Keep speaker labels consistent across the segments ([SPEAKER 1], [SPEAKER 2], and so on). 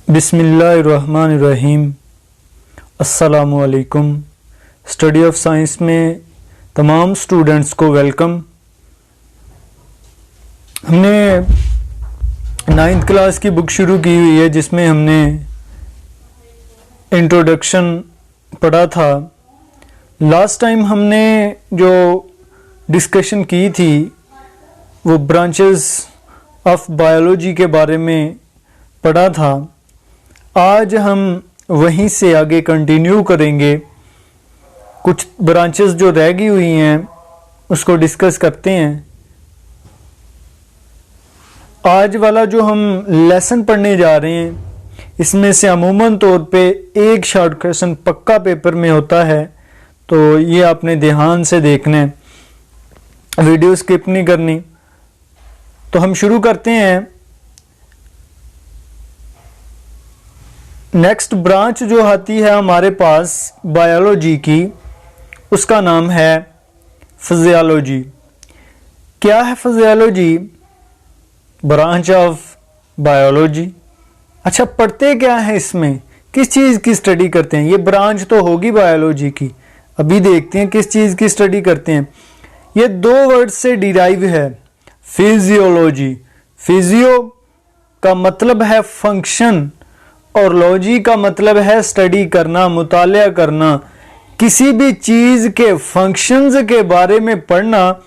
[SPEAKER 1] बिस्मिल्लाहिर्रहमानिर्रहीम। अस्सलामुअलैकुम। Study of science में तमाम स्टूडेंट्स को वेलकम। हमने 9th क्लास की बुक शुरू की हुई है जिसमें हमने इंट्रोडक्शन पढ़ा था। लास्ट टाइम हमने जो डिस्कशन की थी वो ब्रांचेस ऑफ बायोलॉजी के बारे में पढ़ा था। आज हम वहीं से आगे कंटिन्यू करेंगे। कुछ ब्रांचेस जो रह गई हुई हैं उसको डिस्कस करते हैं। आज वाला जो हम लेसन पढ़ने जा रहे हैं इसमें से अमूमन तौर पे एक शॉर्ट क्वेश्चन पक्का पेपर में होता है, तो ये आपने ध्यान से देखना है, वीडियो स्किप नहीं करनी। तो हम शुरू करते हैं। नेक्स्ट ब्रांच जो आती है हमारे पास बायोलॉजी की, उसका नाम है फिजियोलॉजी। क्या है फिजियोलॉजी? Branch of biology. अच्छा, पढ़ते क्या है इसमें, किस चीज़ की स्टडी करते हैं? ये ब्रांच तो होगी बायोलॉजी की, अभी देखते हैं किस चीज़ की स्टडी करते हैं। ये दो वर्ड से डिराइव है, फिजियोलॉजी। फिजियो का मतलब है फंक्शन और लॉजी का मतलब है स्टडी करना, मुतालिया करना। किसी भी चीज़ के फंक्शंस के बारे में पढ़ना,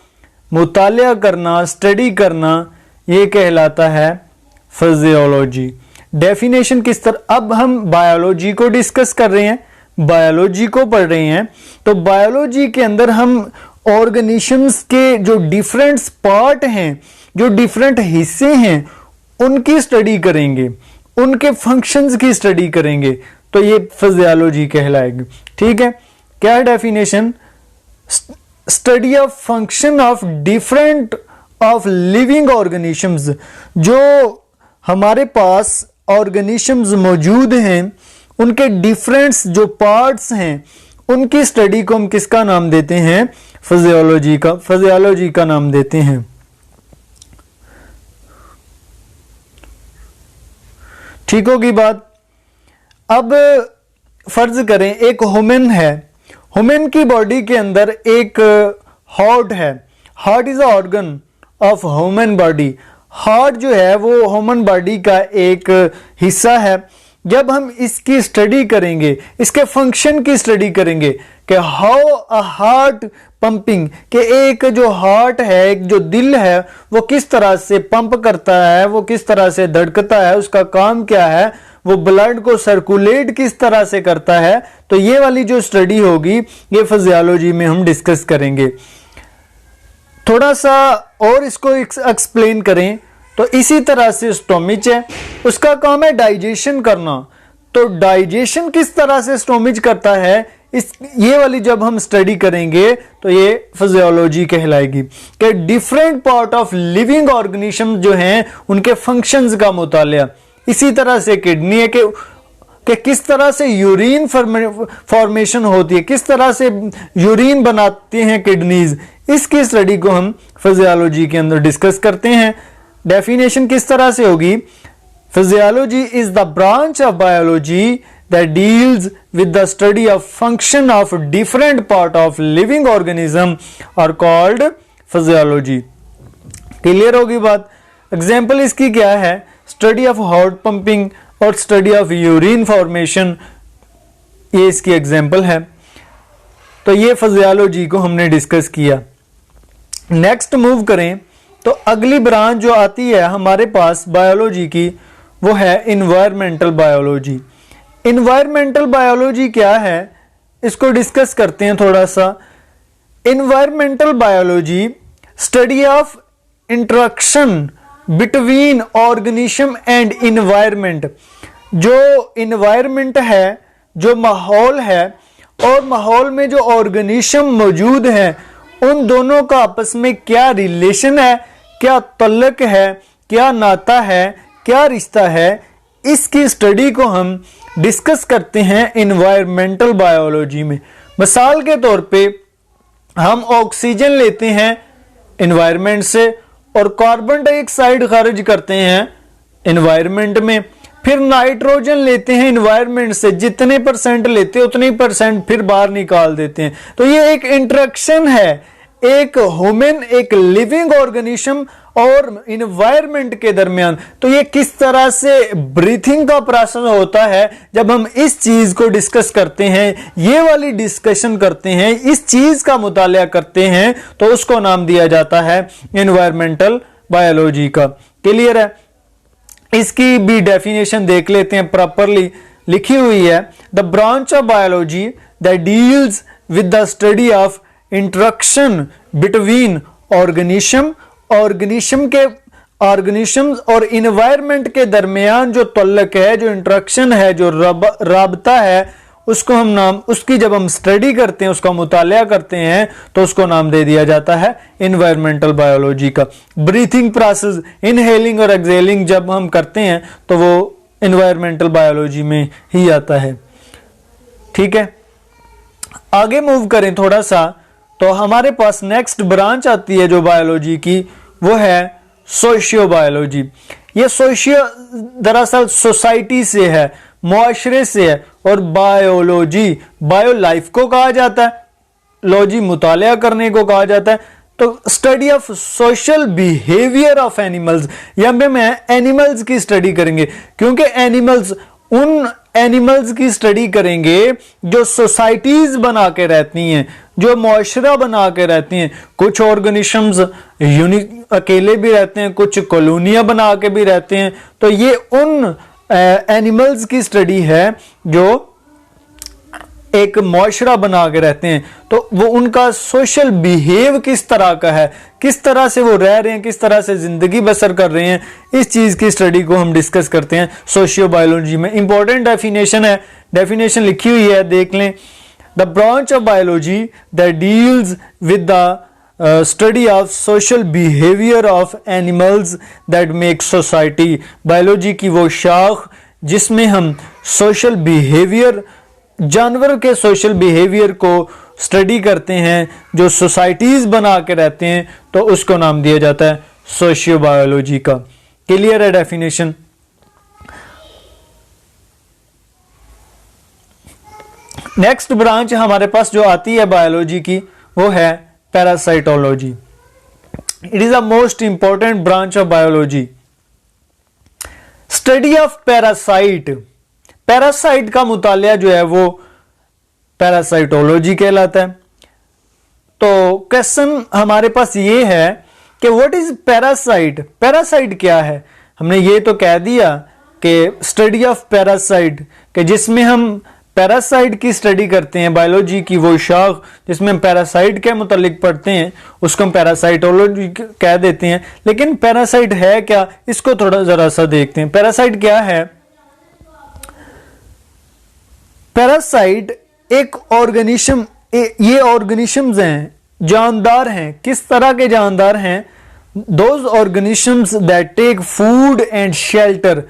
[SPEAKER 1] मुतालिया करना, स्टडी करना, ये कहलाता है फिजियोलॉजी। डेफिनेशन किस तरह, अब हम बायोलॉजी को डिस्कस कर रहे हैं, बायोलॉजी को पढ़ रहे हैं, तो बायोलॉजी के अंदर हम ऑर्गेनिजम्स के जो डिफरेंट पार्ट हैं, जो डिफरेंट हिस्से हैं, उनकी स्टडी करेंगे, उनके फंक्शंस की स्टडी करेंगे, तो ये फिजियोलॉजी कहलाएगी। ठीक है, क्या है definition? Study of function of different of living organisms. जो हमारे पास ऑर्गेनिजम्स मौजूद हैं उनके डिफरेंट जो पार्ट्स हैं उनकी स्टडी को हम किसका नाम देते हैं? फिजियोलॉजी का, फिजियोलॉजी का नाम देते हैं। ठीक होगी बात। अब फर्ज करें एक ह्यूमन है, ह्यूमन की बॉडी के अंदर एक हार्ट है। Heart is a organ of human body. Heart जो है वो ह्यूमन बॉडी का एक हिस्सा है। जब हम इसकी स्टडी करेंगे, इसके फंक्शन की स्टडी करेंगे कि हाउ अ हार्ट पंपिंग, कि एक जो हार्ट है, एक जो दिल है, वो किस तरह से पंप करता है, वो किस तरह से धड़कता है, उसका काम क्या है, वो ब्लड को सर्कुलेट किस तरह से करता है, तो ये वाली जो स्टडी होगी ये फिजियोलॉजी में हम डिस्कस करेंगे। थोड़ा सा और इसको एक्सप्लेन करें तो इसी तरह से स्टोमिच है, उसका काम है डाइजेशन करना। तो डाइजेशन किस तरह से स्टोमिच करता है, ये वाली जब हम स्टडी करेंगे तो ये फिजियोलॉजी कहलाएगी कि different part of living organism जो हैं उनके फंक्शंस का मुतालिया। इसी तरह से किडनी है कि किस तरह से यूरिन फॉर्मेशन होती है, किस तरह से यूरिन बनाती हैं किडनीज, इसकी स्टडी को हम फिजियोलॉजी के अंदर डिस्कस करते हैं। डेफिनेशन किस तरह से होगी? Physiology is the branch of biology that deals with the study of function of different part of living organism are called physiology। Clear होगी बात। एग्जाम्पल इसकी क्या है? स्टडी ऑफ हार्ट पंपिंग और स्टडी ऑफ यूरिन फॉर्मेशन, ये इसकी example है। तो ये फिजियोलॉजी को हमने डिस्कस किया। नेक्स्ट मूव करें तो अगली ब्रांच जो आती है हमारे पास बायोलॉजी की वो है इन्वायरमेंटल बायोलॉजी। इन्वायरमेंटल बायोलॉजी क्या है, इसको डिस्कस करते हैं थोड़ा सा। Environmental biology study of interaction between organism and environment. जो इन्वायरमेंट है, जो माहौल है, और माहौल में जो ऑर्गेनिज्म मौजूद है, उन दोनों का आपस में क्या रिलेशन है, क्या तल्लुक है, क्या नाता है, क्या रिश्ता है, इसकी स्टडी को हम डिस्कस करते हैं इन्वायरमेंटल बायोलॉजी में। मिसाल के तौर पे हम ऑक्सीजन लेते हैं इन्वायरमेंट से और कार्बन डाइऑक्साइड खारिज करते हैं एनवायरनमेंट में, फिर नाइट्रोजन लेते हैं इन्वायरमेंट से, जितने परसेंट लेते हैं उतने परसेंट फिर बाहर निकाल देते हैं। तो ये एक इंटरेक्शन है, एक ह्यूमन, एक लिविंग ऑर्गेनिज्म और इन्वायरमेंट के दरमियान। तो ये किस तरह से ब्रीथिंग का प्रोसेस होता है, जब हम इस चीज को डिस्कस करते हैं, ये वाली डिस्कशन करते हैं, इस चीज का मुताला करते हैं, तो उसको नाम दिया जाता है एनवायरमेंटल बायोलॉजी का। क्लियर है? इसकी भी डेफिनेशन देख लेते हैं, प्रॉपरली लिखी हुई है। The branch of biology that deals with the study of interaction between organisms और इन्वायरमेंट के दरमियान जो तल्लुक है, जो इंटरेक्शन है, जो राबता है, उसको हम नाम, उसकी जब हम स्टडी करते हैं, उसका मुताला करते हैं, तो उसको नाम दे दिया जाता है एनवायरमेंटल बायोलॉजी का। ब्रीथिंग प्रोसेस, इनहेलिंग और एक्सहेलिंग जब हम करते हैं तो वो एनवायरमेंटल बायोलॉजी में ही आता है। ठीक है, आगे मूव करें थोड़ा सा, तो हमारे पास नेक्स्ट ब्रांच आती है जो बायोलॉजी की, वो है सोशियो बायोलॉजी। ये सोशियो दरअसल सोसाइटी से है, मुआशरे से है, और बायोलॉजी, बायो लाइफ को कहा जाता है, लॉजी मुताला करने को कहा जाता है। तो study of social behaviour of animals, यहाँ पे मैं एनिमल्स की स्टडी करेंगे, क्योंकि एनिमल्स, उन एनिमल्स की स्टडी करेंगे जो सोसाइटीज बना के रहती हैं, जो मुआशरा बना के रहती हैं। कुछ ऑर्गेनिजम्स अकेले भी रहते हैं, कुछ कॉलोनियां बना के भी रहते हैं। तो ये उन एनिमल्स की स्टडी है जो एक मुआशरा बना के रहते हैं। तो वो उनका सोशल बिहेव किस तरह का है, किस तरह से वो रह रहे हैं, किस तरह से जिंदगी बसर कर रहे हैं, इस चीज की स्टडी को हम डिस्कस करते हैं सोशियो बायोलॉजी में। इंपॉर्टेंट डेफिनेशन है, डेफिनेशन लिखी हुई है, देख लें। The branch of biology that deals with the study of social behaviour of animals that make society. Biology की वो शाख जिसमें हम सोशल बिहेवियर, जानवर के सोशल बिहेवियर को स्टडी करते हैं, जो सोसाइटीज बना के रहते हैं, तो उसको नाम दिया जाता है सोशियो बायोलॉजी का। क्लियर है डेफिनेशन? नेक्स्ट ब्रांच हमारे पास जो आती है बायोलॉजी की, वो है parasitology. It is the most important branch of biology. Study of parasite, parasite का मुताला जो है वो पैरासाइटोलॉजी कहलाता है। तो क्वेश्चन हमारे पास ये है कि व्हाट इज पैरासाइट, पैरासाइट क्या है। हमने ये तो कह दिया कि स्टडी ऑफ पैरासाइट, कि जिसमें हम पैरासाइट की स्टडी करते हैं, बायोलॉजी की वो शाख जिसमें हम पैरासाइट के मुतालिक पढ़ते हैं, उसको हम पैरासाइटोलॉजी कह देते हैं। लेकिन पैरासाइट है क्या, इसको थोड़ा जरा सा देखते हैं। पैरासाइट क्या है? पैरासाइट एक ऑर्गेनिज्म, ये ऑर्गेनिजम्स हैं, जानदार हैं। किस तरह के जानदार हैं? Those organisms that take food and shelter,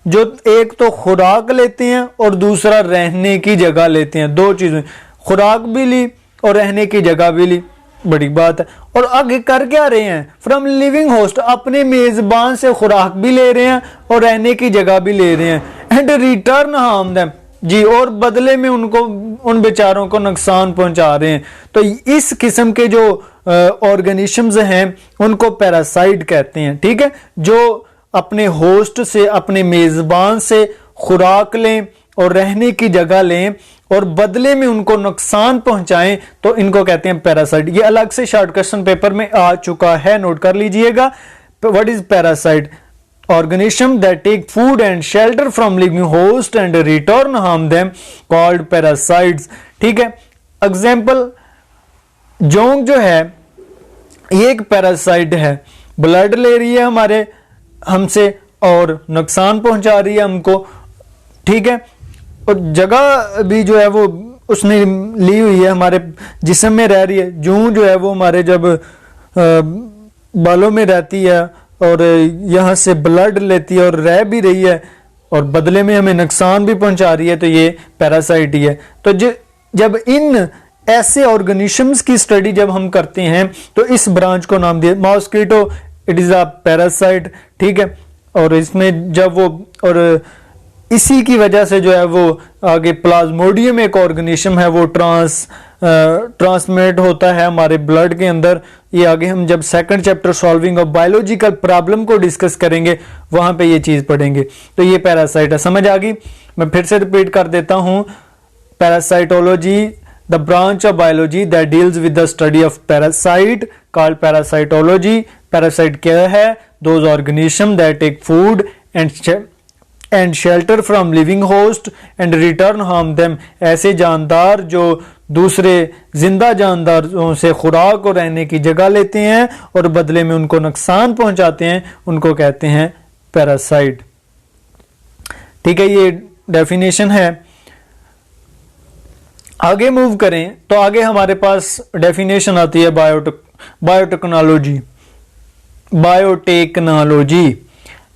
[SPEAKER 1] जो एक तो खुराक लेते हैं और दूसरा रहने की जगह लेते हैं। दो चीजें, खुराक भी ली और रहने की जगह भी ली, बड़ी बात है। और आगे कर क्या रहे हैं? फ्रॉम लिविंग होस्ट, अपने मेजबान से खुराक भी ले रहे हैं और रहने की जगह भी ले रहे हैं। एंड रिटर्न हार्म देम, जी, और बदले में उनको, उन बेचारों को नुकसान पहुंचा रहे हैं। तो इस किस्म के जो ऑर्गेनिजम्स हैं उनको पैरासाइट कहते हैं। ठीक है, जो अपने होस्ट से, अपने मेजबान से खुराक लें और रहने की जगह लें और बदले में उनको नुकसान पहुंचाएं, तो इनको कहते हैं पैरासाइट। ये अलग से शॉर्ट क्वेश्चन पेपर में आ चुका है, नोट कर लीजिएगा। What is parasite? Organism that take food and shelter from living host and return harm them called parasites। ठीक है, एग्जाम्पल जोंक जो है ये एक पैरासाइट है, ब्लड ले रही है हमारे हमसे और नुकसान पहुंचा रही है हमको। ठीक है, और जगह भी जो है वो उसने ली हुई है, हमारे जिस्म में रह रही है। जूं जो है वो हमारे जब बालों में रहती है और यहाँ से ब्लड लेती है और रह भी रही है और बदले में हमें नुकसान भी पहुंचा रही है, तो ये पैरासाइट ही है। तो जब इन ऐसे ऑर्गेनिजम्स की स्टडी जब हम करते हैं तो इस ब्रांच को नाम दिया mosquito, it is a parasite. ठीक है, और इसमें जब वो और इसी की वजह से जो है वो आगे प्लाज्मोडियम एक ऑर्गेनिज्म है वो ट्रांसमिट होता है हमारे ब्लड के अंदर। ये आगे हम जब second chapter solving of biological problem को डिस्कस करेंगे वहां पे ये चीज पढ़ेंगे। तो ये पैरासाइट है, समझ आ गई। मैं फिर से रिपीट कर देता हूं, parasitology the branch of biology that deals with the study of parasite called parasitology. Parasite क्या है? Those organism that take food and shelter from living host and return harm them. ऐसे जानदार जो दूसरे जिंदा जानदारों से खुराक और रहने की जगह लेते हैं और बदले में उनको नुकसान पहुंचाते हैं, उनको कहते हैं पैरासाइट। ठीक है, ये डेफिनेशन है। आगे मूव करें तो आगे हमारे पास डेफिनेशन आती है बायोटेक्नोलॉजी।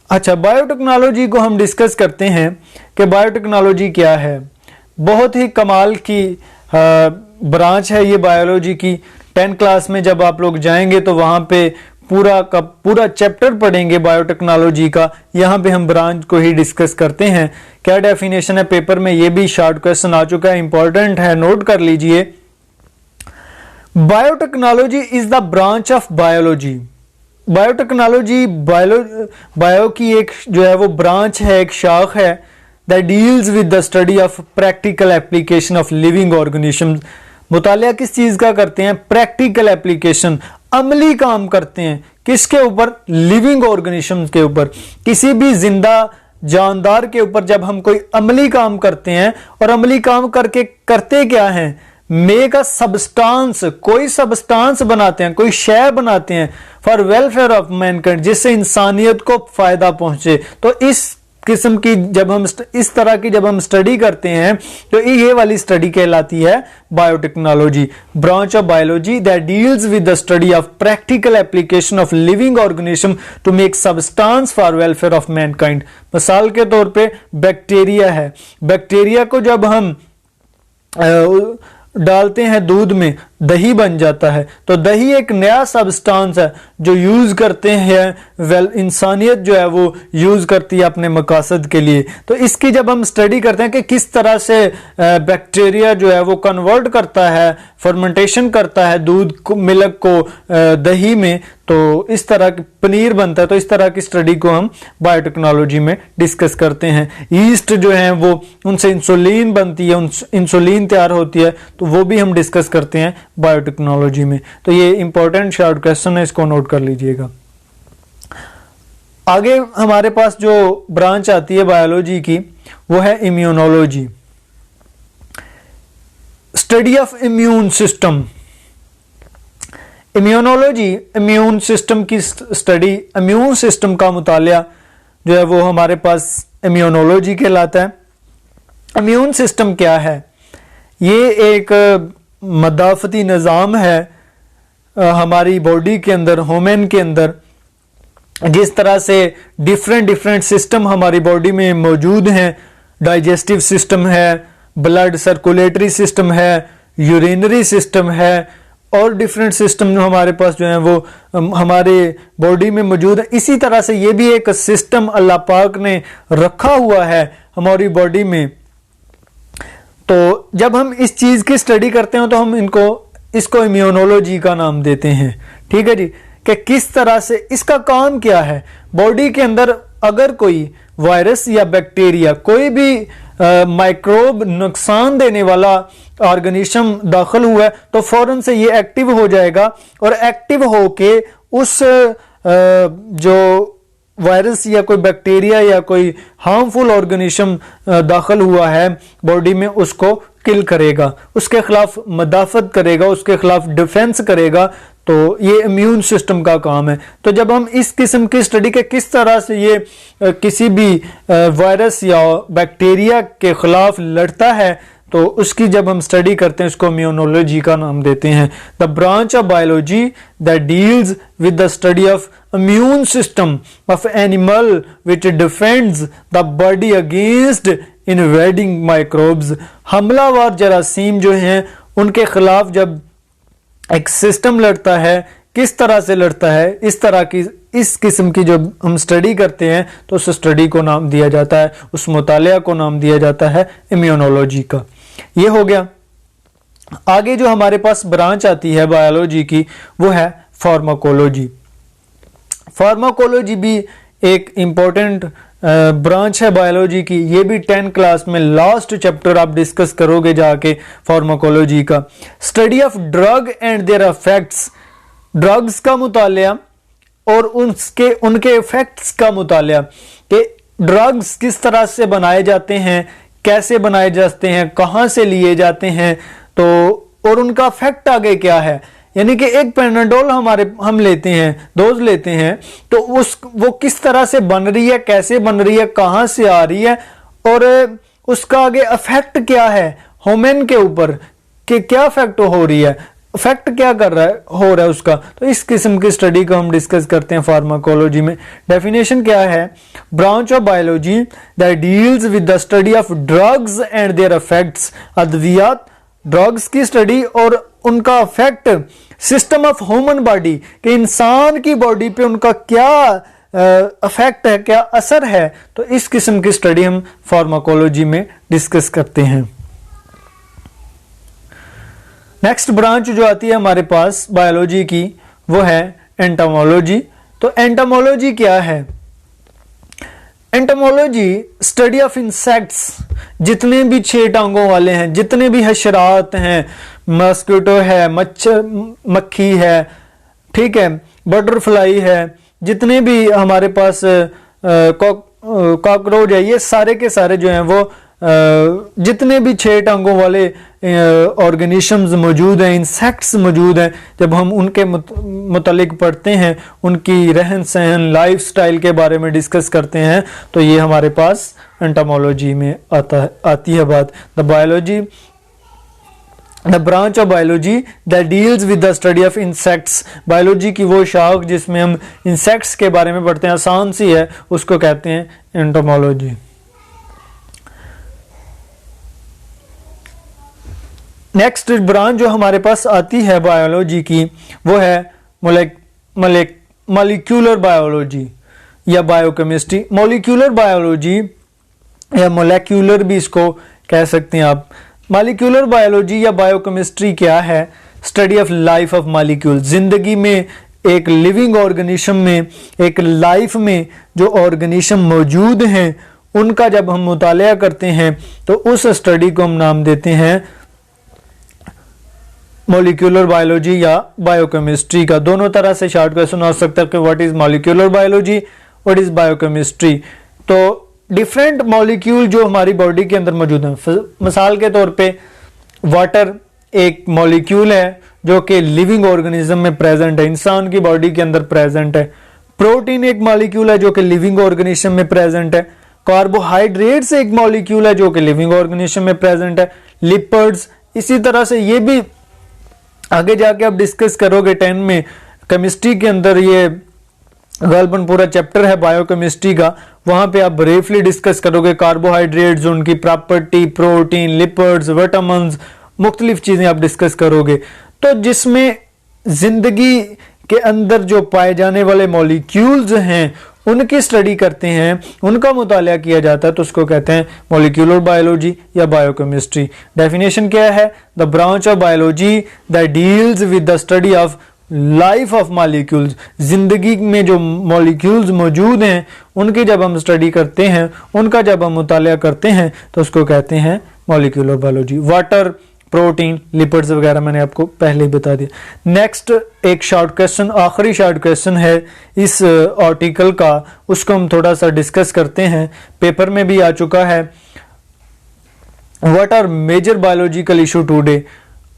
[SPEAKER 1] अच्छा, बायोटेक्नोलॉजी को हम डिस्कस करते हैं कि बायोटेक्नोलॉजी क्या है। बहुत ही कमाल की ब्रांच है ये बायोलॉजी की। 10 क्लास में जब आप लोग जाएंगे तो वहां पे पूरा का पूरा चैप्टर पढ़ेंगे बायोटेक्नोलॉजी का। यहां पे हम ब्रांच को ही डिस्कस करते हैं। क्या डेफिनेशन है? पेपर में ये भी शॉर्ट क्वेश्चन आ चुका है, इंपॉर्टेंट है, नोट कर लीजिए। Biotechnology is the branch of biology. Biotechnology bio की एक जो है वो ब्रांच है, एक शाख है, that deals with the study of practical application of living organism. मुतालिया किस चीज का करते हैं? प्रैक्टिकल एप्लीकेशन, अमली काम करते हैं। किसके ऊपर? लिविंग ऑर्गेनिज्म के ऊपर, किसी भी जिंदा जानदार के ऊपर जब हम कोई अमली काम करते हैं। और अमली काम करके करते क्या है? मेक अ सब्सटेंस, कोई सब्सटेंस बनाते हैं, कोई शय बनाते हैं फॉर वेलफेयर ऑफ मैनकाइंड, जिससे इंसानियत को फायदा पहुंचे। तो इस किस्म की जब हम इस तरह की जब हम स्टडी करते हैं तो ये वाली स्टडी कहलाती है biotechnology. Branch of biology that deals with the study of practical application of living organism to make substance for welfare of mankind. मिसाल के तौर पे बैक्टीरिया है। बैक्टीरिया को जब हम डालते हैं दूध में, दही बन जाता है। तो दही एक नया सब्सटेंस है जो यूज करते हैं इंसानियत जो है वो यूज करती है अपने मकासद के लिए। तो इसकी जब हम स्टडी करते हैं कि किस तरह से बैक्टीरिया जो है वो कन्वर्ट करता है, फर्मेंटेशन करता है दूध को, मिल्क को दही में, तो इस तरह की पनीर बनता है। तो इस तरह की स्टडी को हम बायोटेक्नोलॉजी में डिस्कस करते हैं। ईस्ट जो है वो उनसे इंसुलिन बनती है, इंसुलिन तैयार होती है, तो वो भी हम डिस्कस करते हैं बायोटेक्नोलॉजी में। तो ये इंपॉर्टेंट शॉर्ट क्वेश्चन है, इसको नोट कर लीजिएगा। आगे हमारे पास जो ब्रांच आती है बायोलॉजी की वो है immunology, study of immune system. Immunology immune system की स्टडी, इम्यून सिस्टम का मुतालिया जो है वो हमारे पास इम्यूनोलॉजी कहलाता है। इम्यून सिस्टम क्या है? ये एक मदाफती निज़ाम है हमारी बॉडी के अंदर, ह्यूमन के अंदर। जिस तरह से डिफरेंट सिस्टम हमारी बॉडी में मौजूद हैं, डाइजेस्टिव सिस्टम है, ब्लड सर्कुलेटरी सिस्टम है, यूरिनरी सिस्टम है, और डिफरेंट सिस्टम हमारे पास जो है वो हमारे बॉडी में मौजूद है। इसी तरह से ये भी एक सिस्टम अल्लाह पाक ने रखा हुआ है हमारी बॉडी में। तो जब हम इस चीज की स्टडी करते हैं तो हम इसको इम्यूनोलॉजी का नाम देते हैं। ठीक है जी, कि किस तरह से इसका काम क्या है। बॉडी के अंदर अगर कोई वायरस या बैक्टीरिया, कोई भी माइक्रोब, नुकसान देने वाला ऑर्गेनिज्म दाखिल हुआ है तो फौरन से ये एक्टिव हो जाएगा, और एक्टिव होके उस जो वायरस या कोई बैक्टीरिया या कोई हार्मफुल ऑर्गेनिज्म दाखिल हुआ है बॉडी में, उसको किल करेगा, उसके खिलाफ मदाफत करेगा, उसके खिलाफ डिफेंस करेगा। तो ये इम्यून सिस्टम का काम है। तो जब हम इस किस्म की स्टडी के किस तरह से ये किसी भी वायरस या बैक्टीरिया के खिलाफ लड़ता है, तो उसकी जब हम स्टडी करते हैं उसको इम्यूनोलॉजी का नाम देते हैं। The branch of biology that deals with the study of immune system of animal which defends the body against invading microbes. हमलावर जरासीम जो हैं उनके खिलाफ जब एक सिस्टम लड़ता है किस तरह से लड़ता है, इस किस्म की जो हम स्टडी करते हैं तो उस स्टडी को नाम दिया जाता है, उस मुतालिया को नाम दिया जाता है इम्यूनोलॉजी का। ये हो गया। आगे जो हमारे पास ब्रांच आती है बायोलॉजी की वो है फार्माकोलॉजी। फार्माकोलॉजी भी एक इंपॉर्टेंट ब्रांच है बायोलॉजी की। ये भी 10 क्लास में लास्ट चैप्टर आप डिस्कस करोगे जाके फार्माकोलॉजी का। Study of drug and their effects, drugs का मुतालिया और उनके इफेक्ट्स का मुतालिया कि ड्रग्स किस तरह से बनाए जाते हैं, कैसे बनाए जाते हैं, कहाँ से लिए जाते हैं, तो और उनका इफेक्ट आगे क्या है। यानी कि एक पैनाडोल हम लेते हैं, डोज लेते हैं, तो वो किस तरह से बन रही है, कैसे बन रही है, कहाँ से आ रही है और उसका आगे इफेक्ट क्या है ह्यूमन के ऊपर, कि क्या इफेक्ट हो रही है, इफेक्ट क्या हो रहा है उसका। तो इस किस्म की स्टडी को हम डिस्कस करते हैं फार्माकोलॉजी में। डेफिनेशन क्या है? Branch of biology that deals with the study of drugs and their effects, अद्वियात, ड्रग्स की स्टडी और उनका effect, system of human body, कि इंसान की बॉडी पे उनका क्या इफेक्ट है, क्या असर है। तो इस किस्म की स्टडी हम फार्माकोलॉजी में डिस्कस करते हैं। नेक्स्ट ब्रांच जो आती है हमारे पास बायोलॉजी की वो है एंटोमोलॉजी। तो एंटोमोलॉजी क्या है? एंटोमोलॉजी स्टडी ऑफ इंसेक्ट्स, जितने भी 6 टांगों वाले हैं, जितने भी हशरात हैं, मस्किटो है, मच्छर, मक्खी है, ठीक है, बटरफ्लाई है, जितने भी हमारे पास कॉकरोच है, ये सारे के सारे जो हैं वो जितने भी 6 टांगों वाले ऑर्गेनिजम्स मौजूद हैं, इंसेक्ट्स मौजूद हैं, जब हम उनके मुतालिक पढ़ते हैं, उनकी रहन सहन, लाइफ स्टाइल के बारे में डिस्कस करते हैं, तो ये हमारे पास एंटोमोलॉजी में आती है बात। The branch of biology that deals with the study of insects, biology की वो शाख जिसमें हम इंसेक्ट्स के बारे में पढ़ते हैं, आसान सी है, उसको कहते हैं एंटोमोलॉजी। नेक्स्ट ब्रांच जो हमारे पास आती है बायोलॉजी की वो है मॉलिक्यूलर बायोलॉजी या बायोकेमिस्ट्री। मॉलिक्यूलर बायोलॉजी या मोलेक्यूलर भी इसको कह सकते हैं आप। मॉलिक्यूलर बायोलॉजी या बायोकेमिस्ट्री क्या है? Study of life of molecule, जिंदगी में एक लिविंग ऑर्गेनिज्म में, एक लाइफ में जो ऑर्गेनिज्म मौजूद हैं उनका जब हम मुतालिया करते हैं तो उस स्टडी को हम नाम देते हैं मॉलिक्यूलर बायोलॉजी या बायोकेमिस्ट्री का। दोनों तरह से शॉर्ट क्वेश्चन हो सकता है कि what is molecular biology, what is biochemistry. तो डिफरेंट मॉलिक्यूल जो हमारी बॉडी के अंदर मौजूद हैं, मिसाल के तौर पे वाटर एक मॉलिक्यूल है जो कि लिविंग ऑर्गेनिज्म में प्रेजेंट है, इंसान की बॉडी के अंदर प्रेजेंट है। प्रोटीन एक मॉलिक्यूल है जो कि लिविंग ऑर्गेनिज्म में प्रेजेंट है। कार्बोहाइड्रेट्स एक मॉलिक्यूल है जो कि लिविंग ऑर्गेनिज्म में प्रेजेंट है। लिपिड्स इसी तरह से, ये भी आगे जाके आप डिस्कस करोगे 10 में, केमिस्ट्री के अंदर ये गालबन पूरा चैप्टर है बायोकेमिस्ट्री का, वहां पे आप ब्रीफली डिस्कस करोगे कार्बोहाइड्रेट्स, उनकी प्रॉपर्टी, प्रोटीन, लिपिड्स, विटामिन्स, मुख्तलिफ चीजें आप डिस्कस करोगे। तो जिसमें जिंदगी के अंदर जो पाए जाने वाले मॉलिक्यूल्स हैं उनकी स्टडी करते हैं, उनका मुतालिया किया जाता है, तो उसको कहते हैं मॉलिक्यूलर बायोलॉजी या बायोकेमिस्ट्री। डेफिनेशन क्या है? The branch of biology that deals with the study of life of molecules, जिंदगी में जो मॉलिक्यूल्स मौजूद हैं उनकी जब हम स्टडी करते हैं, उनका जब हम मुतालिया करते हैं तो उसको कहते हैं molecular biology. Water, protein, lipids वगैरह मैंने आपको पहले ही बता दिया। नेक्स्ट एक शॉर्ट क्वेश्चन, आखिरी शॉर्ट क्वेश्चन है इस आर्टिकल का, उसको हम थोड़ा सा डिस्कस करते हैं, पेपर में भी आ चुका है। What are major biological issue today,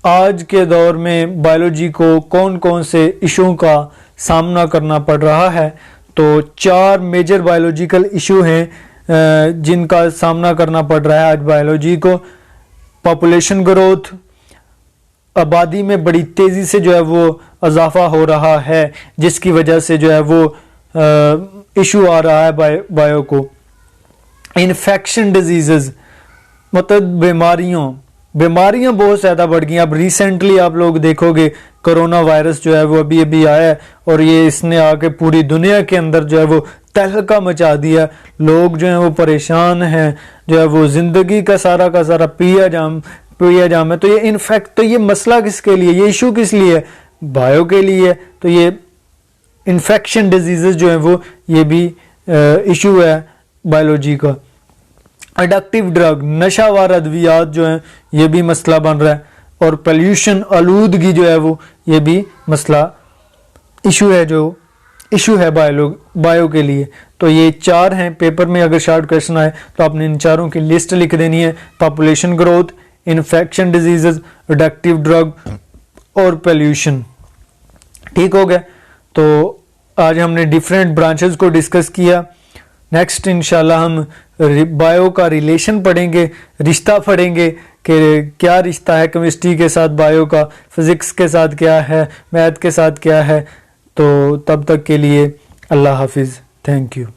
[SPEAKER 1] आज के दौर में बायोलॉजी को कौन कौन से इशू का सामना करना पड़ रहा है? तो 4 मेजर बायोलॉजिकल इशू हैं जिनका सामना करना पड़ रहा है आज बायोलॉजी को। पॉपुलेशन ग्रोथ, आबादी में बड़ी तेजी से जो है वो इजाफा हो रहा है जिसकी वजह से जो है वो इशू आ रहा है बायो को। इन्फेक्शन डिजीजेस, मतलब बीमारियों, बीमारियां बहुत ज़्यादा बढ़ गई। अब रिसेंटली आप लोग देखोगे कोरोना वायरस जो है वो अभी अभी आया है और ये इसने आके पूरी दुनिया के अंदर जो है वो तहलका मचा दिया। लोग जो है वो परेशान हैं, जो है वो ज़िंदगी का सारा पिया जाम है। तो ये इनफैक्ट तो ये मसला किसके लिए, ये इशू किस लिए है? बायो के लिए है। तो ये इन्फेक्शन डिजीजेस जो है वो ये भी इशू है बायोलॉजी का। एडिक्टिव ड्रग, नशावर अद्वियात जो हैं ये भी मसला बन रहा है। और पोल्यूशन, आलूदगी जो है वो ये भी मसला इशू है बायो के लिए। तो ये 4 हैं। पेपर में अगर शॉर्ट क्वेश्चन आए तो आपने इन चारों की लिस्ट लिख देनी है। Population growth, infection diseases, addictive drug और पोल्यूशन। ठीक हो गया। तो आज हमने डिफरेंट ब्रांचेस को डिस्कस किया। नेक्स्ट इंशाल्लाह हम बायो का रिलेशन पढ़ेंगे, रिश्ता पढ़ेंगे कि क्या रिश्ता है केमिस्ट्री के साथ बायो का, फिजिक्स के साथ क्या है, मैथ के साथ क्या है। तो तब तक के लिए अल्लाह हाफिज़, थैंक यू।